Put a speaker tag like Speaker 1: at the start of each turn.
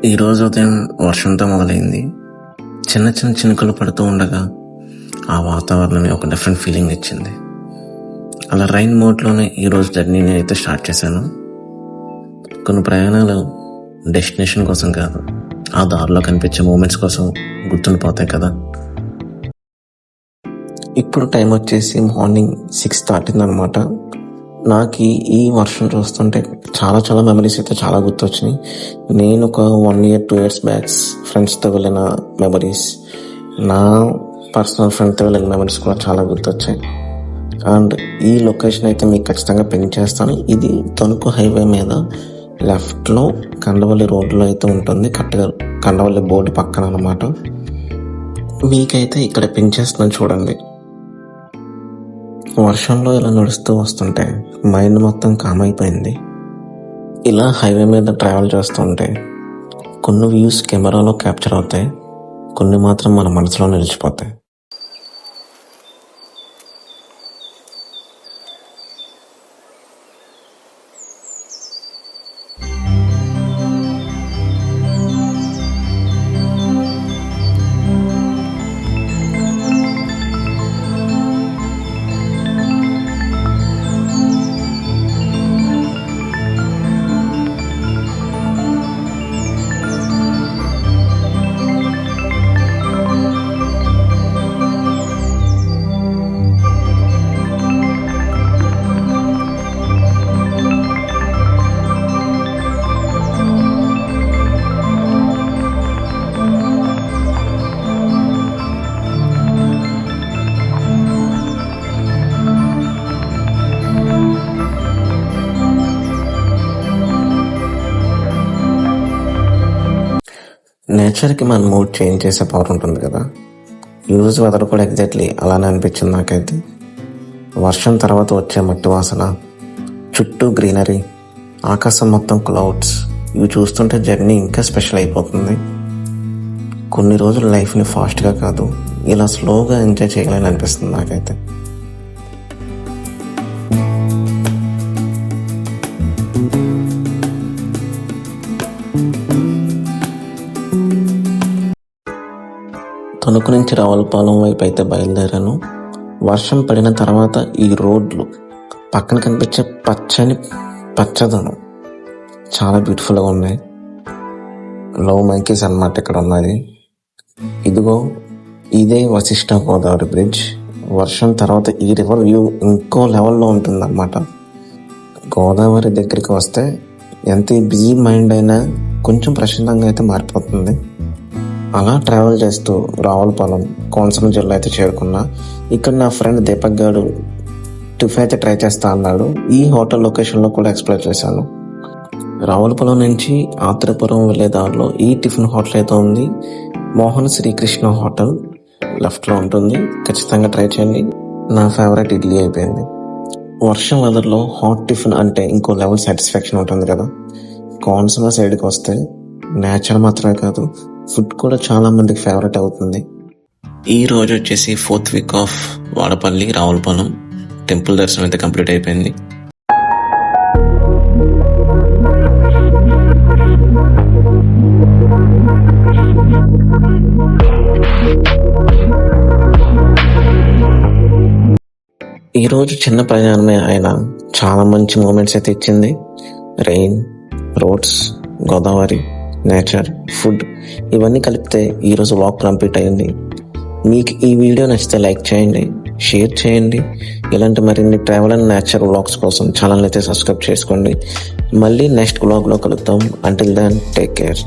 Speaker 1: ఈరోజు ఉదయం వర్షంతో మొదలైంది. చిన్న చిన్న చినుకులు పడుతూ ఉండగా ఆ వాతావరణమే ఒక డిఫరెంట్ ఫీలింగ్ ఇచ్చింది. అలా రైన్ మోడ్లోనే ఈరోజు జర్నీని అయితే స్టార్ట్ చేశాను. కొన్ని ప్రయాణాలు డెస్టినేషన్ కోసం కాదు, ఆ దారిలో కనిపించే మూమెంట్స్ కోసం గుర్తుండిపోతాయి కదా. ఇప్పుడు టైం వచ్చేసి మార్నింగ్ 6 దాటిందనమాట. నాకు ఈ వర్షం చూస్తుంటే చాలా మెమరీస్ అయితే చాలా గుర్తొచ్చినాయి. నేను ఒక 1 year 2 years బ్యాక్స్ ఫ్రెండ్స్తో వెళ్ళిన మెమరీస్, నా పర్సనల్ ఫ్రెండ్తో వెళ్ళిన మెమరీస్ కూడా చాలా గుర్తొచ్చాయి. అండ్ ఈ లొకేషన్ అయితే మీకు ఖచ్చితంగా పిన్ చేస్తాను. ఇది తణుకు హైవే మీద లెఫ్ట్లో కండవల్లి రోడ్లో అయితే ఉంటుంది. కరెక్ట్గా కండవల్లి బోర్డు పక్కన అనమాట. మీకైతే ఇక్కడ పిన్ చేస్తున్నాను చూడండి. వర్షంలో ఇలా నడుస్తూ వస్తుంటే మైండ్ మొత్తం కామ్ అయిపోయింది. ఇలా హైవే మీద ట్రావెల్ చేస్తుంటే కొన్ని వ్యూస్ కెమెరాలో క్యాప్చర్ అవుతాయి, కొన్ని మాత్రం మన మనసులో నిలిచిపోతాయి. నేచర్కి మన మూడ్ చేంజ్ చేసే పవర్ ఉంటుంది కదా. యూజ్ వెదర్ కూడా ఎగ్జాక్ట్లీ అలానే అనిపించింది నాకైతే. వర్షం తర్వాత వచ్చే మట్టి వాసన, చుట్టూ గ్రీనరీ, ఆకాశం మొత్తం క్లౌడ్స్, ఇవి చూస్తుంటే జర్నీ ఇంకా స్పెషల్ అయిపోతుంది. కొన్ని రోజులు లైఫ్ని ఫాస్ట్గా కాదు, ఇలా స్లోగా ఎంజాయ్ చేయాలని అనిపిస్తుంది నాకైతే. తణుకు నుంచి రావులపాలెం వైపు అయితే బయలుదేరాను. వర్షం పడిన తర్వాత ఈ రోడ్లు పక్కన కనిపించే పచ్చదనం చాలా బ్యూటిఫుల్గా ఉన్నాయి. లవ్ మంకీస్ అన్నమాట ఇక్కడ ఉన్నది. ఇదిగో ఇదే వశిష్ఠ గోదావరి బ్రిడ్జ్. వర్షం తర్వాత ఈ రివర్ వ్యూ ఇంకో లెవెల్లో ఉంటుంది అన్నమాట. గోదావరి దగ్గరికి వస్తే ఎంత బిజీ మైండ్ అయినా కొంచెం ప్రశాంతంగా అయితే మారిపోతుంది. అలా ట్రావెల్ చేస్తూ రావులపాలెం, కోనసీమ జిల్లా అయితే చేరుకున్నా. ఇక్కడ నా ఫ్రెండ్ దీపక్ గారు టిఫిన్ అయితే ట్రై చేస్తా అన్నాడు. ఈ హోటల్ లొకేషన్లో కూడా ఎక్స్ప్లోర్ చేశాను. రావులపాలెం నుంచి ఆత్రేయపురం వెళ్ళే దారిలో ఈ టిఫిన్ హోటల్ అయితే ఉంది. మోహన్ శ్రీకృష్ణ హోటల్ లెఫ్ట్లో ఉంటుంది. ఖచ్చితంగా ట్రై చేయండి. నా ఫేవరెట్ ఇడ్లీ అయిపోయింది. వర్షం వెదర్లో హాట్ టిఫిన్ అంటే ఇంకో లెవెల్ సాటిస్ఫాక్షన్ ఉంటుంది కదా. కోనసీమ సైడ్కి వస్తే నేచర్ మాత్రమే కాదు, ఫుడ్ కూడా చాలా మందికి ఫేవరెట్ అవుతుంది. ఈ రోజు వచ్చేసి 4th week off Vadapalli Ravulapalem temple దర్శనం అయితే కంప్లీట్ అయిపోయింది. ఈరోజు చిన్న ప్రయాణమే అయినా చాలా మంచి మూమెంట్స్ అయితే ఇచ్చింది. Rain, roads, Godavari, nature, food ఇవన్నీ కలిపితే ఈరోజు వాక్ కంప్లీట్ అయింది. మీకు ఈ వీడియో నచ్చితే లైక్ చేయండి, షేర్ చేయండి. ఇలాంటి మరిన్ని ట్రావెల్ అండ్ నేచర్ వ్లాగ్స్ కోసం ఛానల్ అయితే సబ్స్క్రైబ్ చేసుకోండి. మళ్ళీ నెక్స్ట్ వ్లాగ్లో కలుద్దాం. Until then take care.